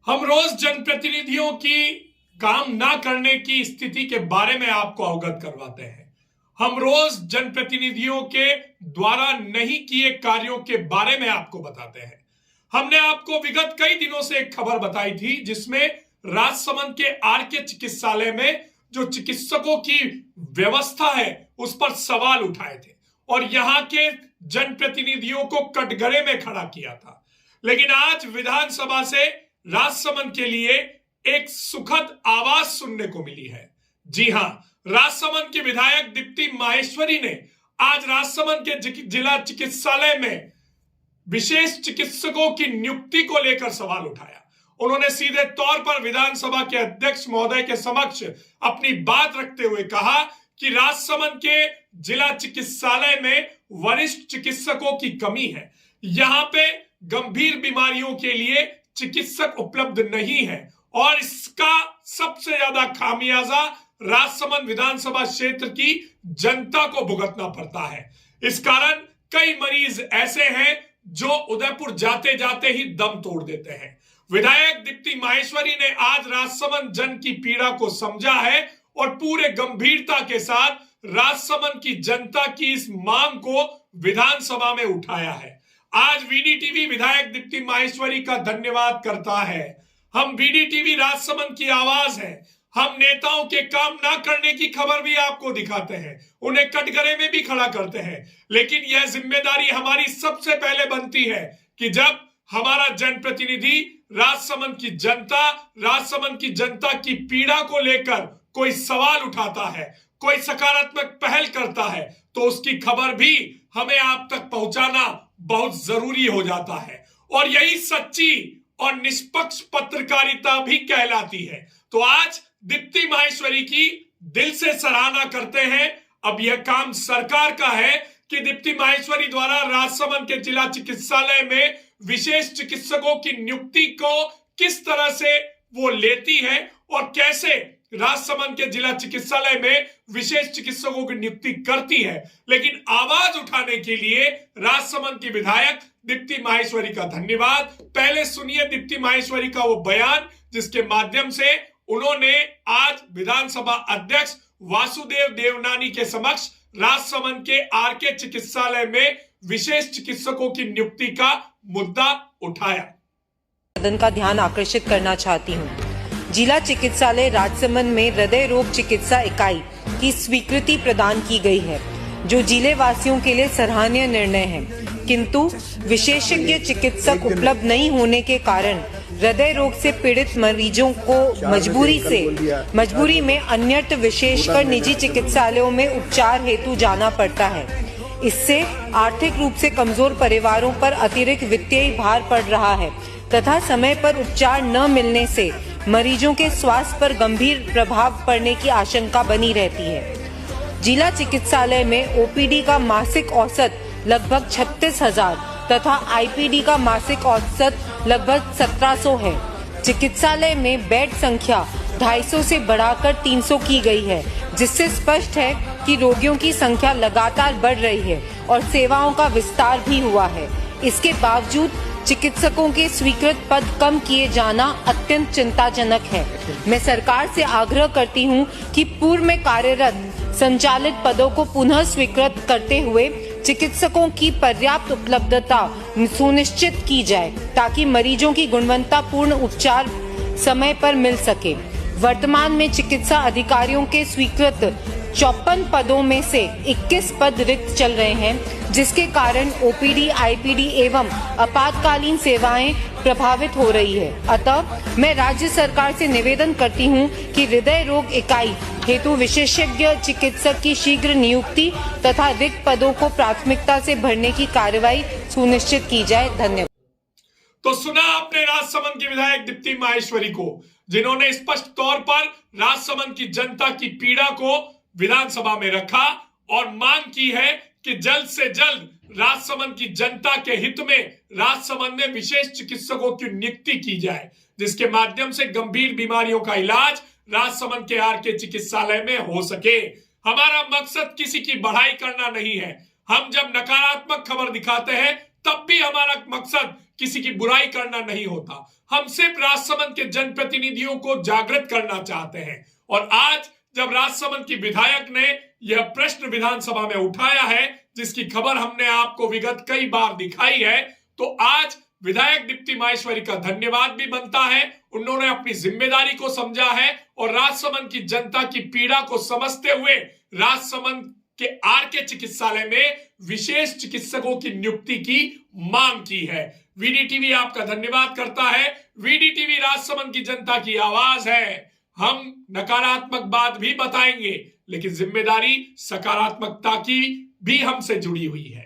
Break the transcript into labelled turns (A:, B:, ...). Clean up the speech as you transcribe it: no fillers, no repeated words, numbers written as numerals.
A: हम रोज जनप्रतिनिधियों की काम ना करने की स्थिति के बारे में आपको अवगत करवाते हैं। हम रोज जनप्रतिनिधियों के द्वारा नहीं किए कार्यों के बारे में आपको बताते हैं। हमने आपको विगत कई दिनों से एक खबर बताई थी जिसमें राजसमंद के आरके चिकित्सालय में जो चिकित्सकों की व्यवस्था है उस पर सवाल उठाए थे और यहां के जनप्रतिनिधियों को कटघरे में खड़ा किया था। लेकिन आज विधानसभा से राजसमंद के लिए एक सुखद आवाज सुनने को मिली है। जी हां, राजसमंद की विधायक दीप्ति माहेश्वरी ने आज राजसमंद के जिला चिकित्सालय में विशेष चिकित्सकों की नियुक्ति को लेकर सवाल उठाया। उन्होंने सीधे तौर पर विधानसभा के अध्यक्ष महोदय के समक्ष अपनी बात रखते हुए कहा कि राजसमंद के जिला चिकित्सालय में वरिष्ठ चिकित्सकों की कमी है। यहां पे गंभीर बीमारियों के लिए चिकित्सक उपलब्ध नहीं है और इसका सबसे ज्यादा खामियाजा राजसमंद विधानसभा क्षेत्र की जनता को भुगतना पड़ता है। इस कारण कई मरीज ऐसे हैं जो उदयपुर जाते जाते ही दम तोड़ देते हैं। विधायक दीप्ति माहेश्वरी ने आज राजसमंद जन की पीड़ा को समझा है और पूरे गंभीरता के साथ राजसमंद की जनता की इस मांग को विधानसभा में उठाया है। आज वीडीटीवी विधायक दीप्ति माहेश्वरी का धन्यवाद करता है। हम वीडीटीवी राजसमंद की आवाज है। हम नेताओं के काम ना करने की खबर भी आपको दिखाते हैं, उन्हें कटघरे में भी खड़ा करते हैं, लेकिन यह जिम्मेदारी हमारी सबसे पहले बनती है कि जब हमारा जनप्रतिनिधि राजसमंद की जनता की पीड़ा को लेकर कोई सवाल उठाता है, कोई सकारात्मक पहल करता है, तो उसकी खबर भी हमें आप तक पहुंचाना बहुत जरूरी हो जाता है। और यही सच्ची और निष्पक्ष पत्रकारिता भी कहलाती है। तो आज दीप्ति माहेश्वरी की दिल से सराहना करते हैं। अब यह काम सरकार का है कि दीप्ति माहेश्वरी द्वारा राजसमंद के जिला चिकित्सालय में विशेष चिकित्सकों की नियुक्ति को किस तरह से वो लेती है और कैसे राजसमंद के जिला चिकित्सालय में विशेष चिकित्सकों की नियुक्ति करती है। लेकिन आवाज उठाने के लिए राजसमंद की विधायक दीप्ति माहेश्वरी का धन्यवाद। पहले सुनिए दीप्ति माहेश्वरी का वो बयान जिसके माध्यम से उन्होंने आज विधानसभा अध्यक्ष वासुदेव देवनानी के समक्ष राजसमंद के आरके चिकित्सालय में विशेष चिकित्सकों की नियुक्ति का मुद्दा उठाया।
B: सदन का ध्यान आकर्षित करना चाहती हूँ। जिला चिकित्सालय राजसमंद में हृदय रोग चिकित्सा इकाई की स्वीकृति प्रदान की गई है, जो जिले वासियों के लिए सराहनीय निर्णय है। किंतु विशेषज्ञ चिकित्सक उपलब्ध नहीं होने के कारण हृदय रोग से पीड़ित मरीजों को मजबूरी में अन्यत्र विशेषकर निजी चिकित्सालयों में उपचार हेतु जाना पड़ता है। इससे आर्थिक रूप से कमजोर परिवारों पर अतिरिक्त वित्तीय भार पड़ रहा है तथा समय पर उपचार न मिलने से मरीजों के स्वास्थ्य पर गंभीर प्रभाव पड़ने की आशंका बनी रहती है। जिला चिकित्सालय में ओपीडी का मासिक औसत लगभग 36,000 तथा आईपीडी का मासिक औसत लगभग 1700 है। चिकित्सालय में बेड संख्या 250 से बढ़ाकर 300 की गई है, जिससे स्पष्ट है कि रोगियों की संख्या लगातार बढ़ रही है और सेवाओं का विस्तार भी हुआ है। इसके बावजूद चिकित्सकों के स्वीकृत पद कम किए जाना अत्यंत चिंताजनक है। मैं सरकार से आग्रह करती हूं कि पूर्व में कार्यरत संचालित पदों को पुनः स्वीकृत करते हुए चिकित्सकों की पर्याप्त उपलब्धता सुनिश्चित की जाए ताकि मरीजों की गुणवत्तापूर्ण उपचार समय पर मिल सके। वर्तमान में चिकित्सा अधिकारियों के स्वीकृत 54 पदों में से 21 पद रिक्त चल रहे हैं, जिसके कारण ओपीडी, आईपीडी एवं आपातकालीन सेवाएं प्रभावित हो रही है। अतः मैं राज्य सरकार से निवेदन करती हूं कि हृदय रोग इकाई हेतु विशेषज्ञ चिकित्सक की शीघ्र नियुक्ति तथा रिक्त पदों को प्राथमिकता से भरने की कार्रवाई सुनिश्चित की जाए। धन्यवाद।
A: तो सुना आपने राजसमंद की विधायक दीप्ति माहेश्वरी को, जिन्होंने स्पष्ट तौर पर राजसमंद की जनता की पीड़ा को विधानसभा में रखा और मांग की है कि जल्द से जल्द राजसमंद की जनता के हित में राजसमंद में विशेष चिकित्सकों की नियुक्ति की जाए, जिसके माध्यम से गंभीर बीमारियों का इलाज राजसमंद के आरके चिकित्सालय में हो सके। हमारा मकसद किसी की बढ़ाई करना नहीं है। हम जब नकारात्मक खबर दिखाते हैं तब भी हमारा मकसद किसी की बुराई करना नहीं होता। हम सिर्फ राजसमंद के जनप्रतिनिधियों को जागृत करना चाहते हैं। और आज जब राजसमंद की विधायक ने यह प्रश्न विधानसभा में उठाया है, जिसकी खबर हमने आपको विगत कई बार दिखाई है, तो आज विधायक दीप्ति माहेश्वरी का धन्यवाद भी बनता है। उन्होंने अपनी जिम्मेदारी को समझा है और राजसमंद की जनता की पीड़ा को समझते हुए राजसमंद के आरके चिकित्सालय में विशेष चिकित्सकों की नियुक्ति की मांग की है। वीडीटीवी आपका धन्यवाद करता है। वीडीटीवी राजसमंद की जनता की आवाज है। हम नकारात्मक बात भी बताएंगे, लेकिन जिम्मेदारी सकारात्मकता की भी हमसे जुड़ी हुई है।